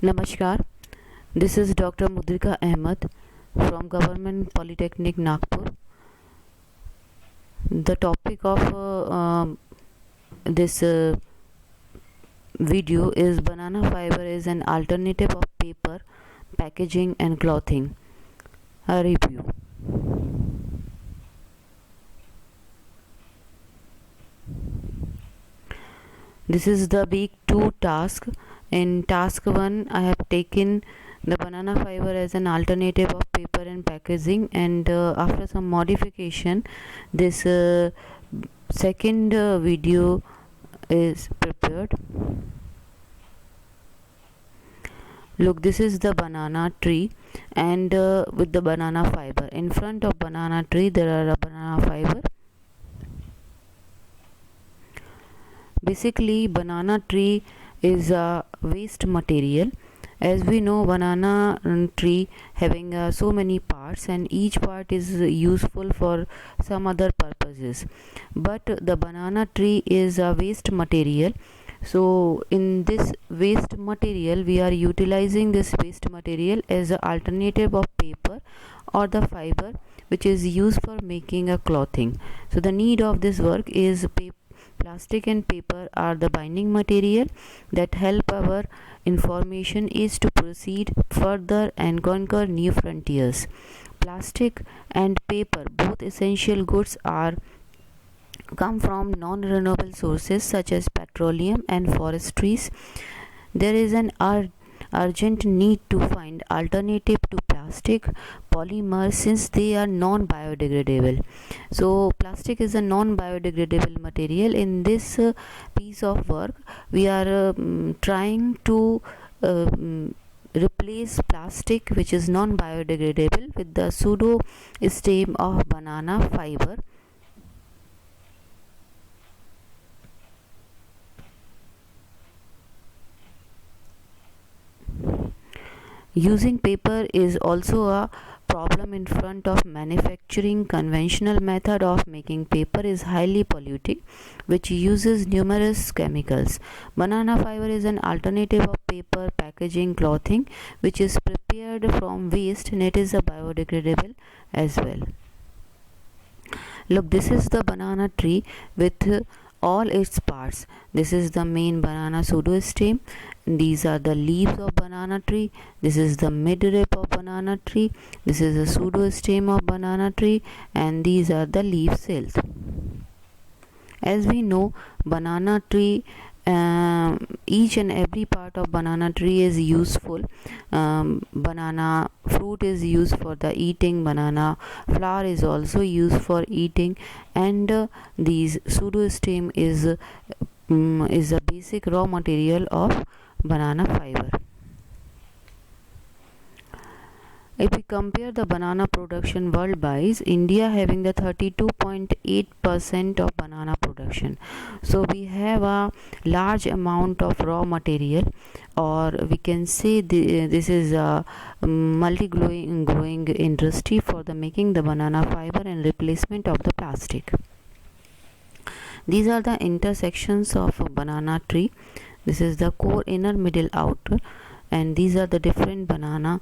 Namaskar, this is Dr. Mudrika Ahmed from Government Polytechnic Nagpur. The topic of this video is banana fiber is an alternative of paper, packaging and clothing. A review. This is the week 2 task. In task 1, I have taken the banana fiber as an alternative of paper and packaging, and after some modification, this second video is prepared. Look, this is the banana tree, and with the banana fiber. In front of banana tree, there are a banana fiber. Basically, banana tree is a waste material. As we know, banana tree having so many parts, and each part is useful for some other purposes, but the banana tree is a waste material. So in this waste material, we are utilizing this waste material as an alternative of paper or the fiber which is used for making a clothing. So the need of this work is plastic and paper are the binding material that help our information is to proceed further and conquer new frontiers. Plastic and paper, both essential goods, are come from non-renewable sources such as petroleum and forestries. There is an urgent need to find alternative to plastic polymers since they are non-biodegradable. So plastic is a non-biodegradable material. In this piece of work, we are trying to replace plastic which is non-biodegradable with the pseudo stem of banana fiber. Using paper is also a problem in front of manufacturing. Conventional method of making paper is highly polluting, which uses numerous chemicals. Banana fiber is an alternative of paper, packaging, clothing, which is prepared from waste, and it is a biodegradable as well. Look, this is the banana tree with all its parts. This is the main banana pseudostem. These are the leaves of banana tree. This is the midrib of banana tree. This is the pseudostem of banana tree, and these are the leaf cells. As we know, banana tree, each and every part of banana tree is useful. Banana fruit is used for the eating, banana flower is also used for eating, and these pseudostem is a basic raw material of banana fiber. If we compare the banana production worldwide, India having the 32.8% of banana production. So we have a large amount of raw material, or we can say this is a growing industry for the making the banana fiber and replacement of the plastic. These are the intersections of a banana tree. This is the core, inner, middle, outer, and these are the different banana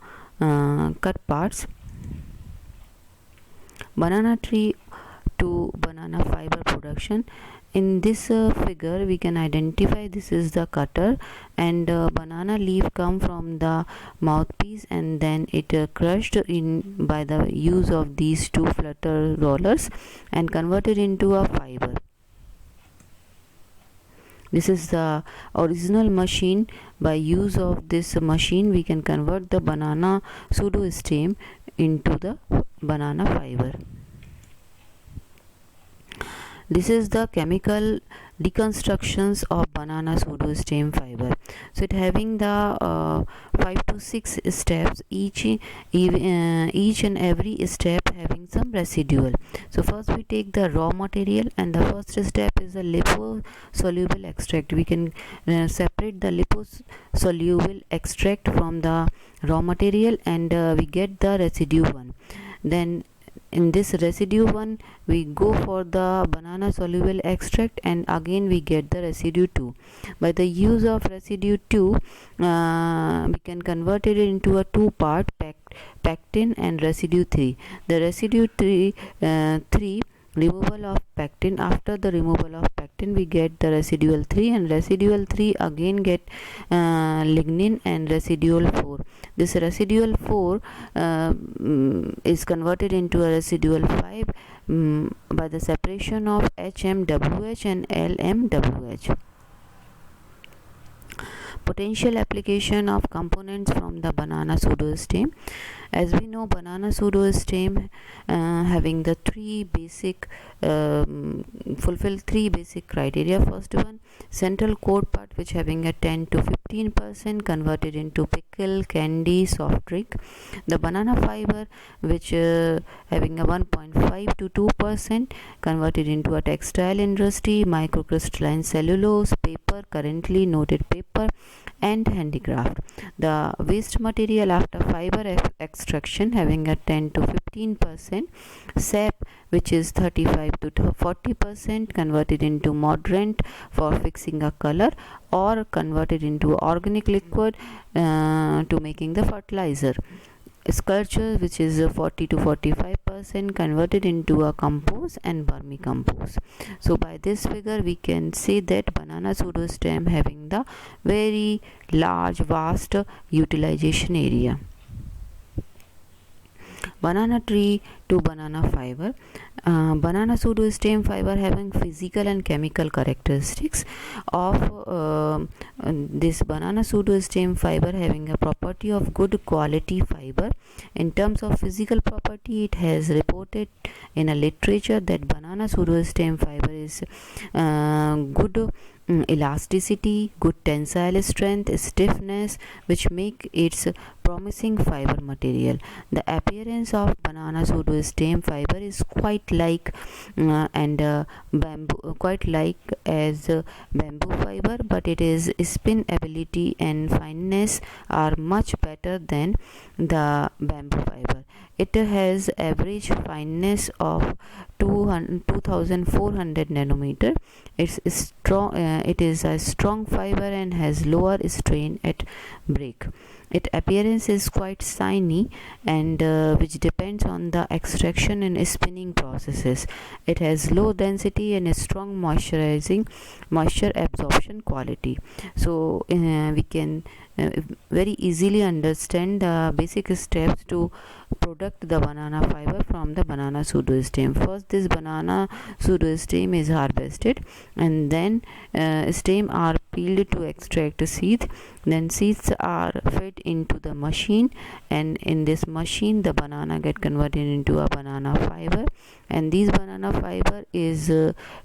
cut parts. Banana tree to banana fiber production. In this figure, we can identify this is the cutter, and banana leaf come from the mouthpiece, and then it crushed in by the use of these two flutter rollers and converted into a fiber. This is the original machine. By use of this machine, we can convert the banana pseudostem into the banana fiber. This is the chemical deconstructions of banana pseudostem fiber. So it having the 5 to 6 steps, each and every step having some residual. So first we take the raw material, and the first step is the liposoluble extract. We can separate the liposoluble extract from the raw material, and we get the residue one. Then in this residue 1 we go for the banana soluble extract, and again we get the residue 2. By the use of residue 2 we can convert it into a two part pectin and residue 3. The residue 3 removal of pectin. After the removal of pectin we get the residual 3, and residual 3 again get lignin and residual 4. This residual 4 is converted into a residual 5 by the separation of HMWH and LMWH. Potential application of components from the banana pseudostem. As we know, banana pseudostem having the three basic fulfill three basic criteria. First one, central core part which having a 10 to 15% converted into pickle, candy, soft drink. The banana fiber which having a 1.5 to 2% converted into a textile industry, microcrystalline cellulose, paper, currently noted paper, and handicraft. The waste material after fiber extraction having a 10 to 15%, sap which is 35 to 40% converted into mordant for fixing a color, or converted into organic liquid to making the fertilizer. Sculpture which is 40 to 45% converted into a compost and vermicompost. So by this figure we can say that banana pseudostem having the very large vast utilization area. Banana tree to banana fiber. Banana pseudostem fiber having physical and chemical characteristics of this banana pseudostem fiber having a property of good quality fiber. In terms of physical property, it has reported in a literature that banana pseudostem fiber is good elasticity, good tensile strength, stiffness, which make its promising fiber material. The appearance of banana pseudostem fiber is quite like bamboo, quite like as bamboo fiber, but it is spin ability and fineness are much better than the bamboo fiber. It has average fineness of 2400 nanometer. It's strong. It is a strong fiber and has lower strain at break. Its appearance is quite shiny, and which depends on the extraction and spinning processes. It has low density and a strong moisture absorption quality. So we can very easily understand the basic steps to product the banana fiber from the banana pseudostem. First, this banana pseudostem is harvested, and then stem are peeled to extract seed. Then seeds are fed into the machine, and in this machine the banana get converted into a banana fiber, and this banana fiber is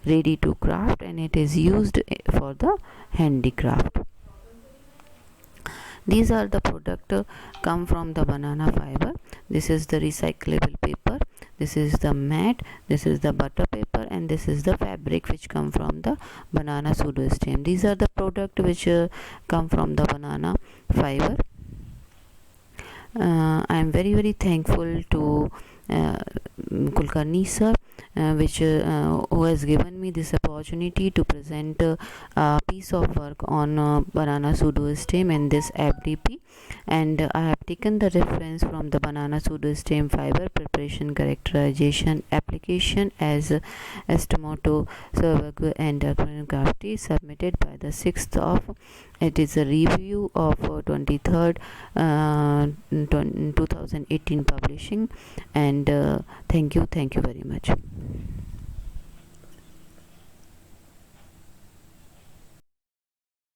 ready to craft, and it is used for the handicraft. These are the product come from the banana fiber. This is the recyclable paper, this is the mat, this is the butter paper, and this is the fabric which come from the banana pseudostem. These are the product which come from the banana fiber. I am very thankful to Kulkarni sir, who has given me this opportunity to present a piece of work on banana pseudostem and this FDP, and I have taken the reference from the banana pseudostem fiber preparation, characterization, application as Estemoto, Servagu and Crafty, submitted by the 6th of, it is a review of 23rd 2018 publishing, and thank you very much.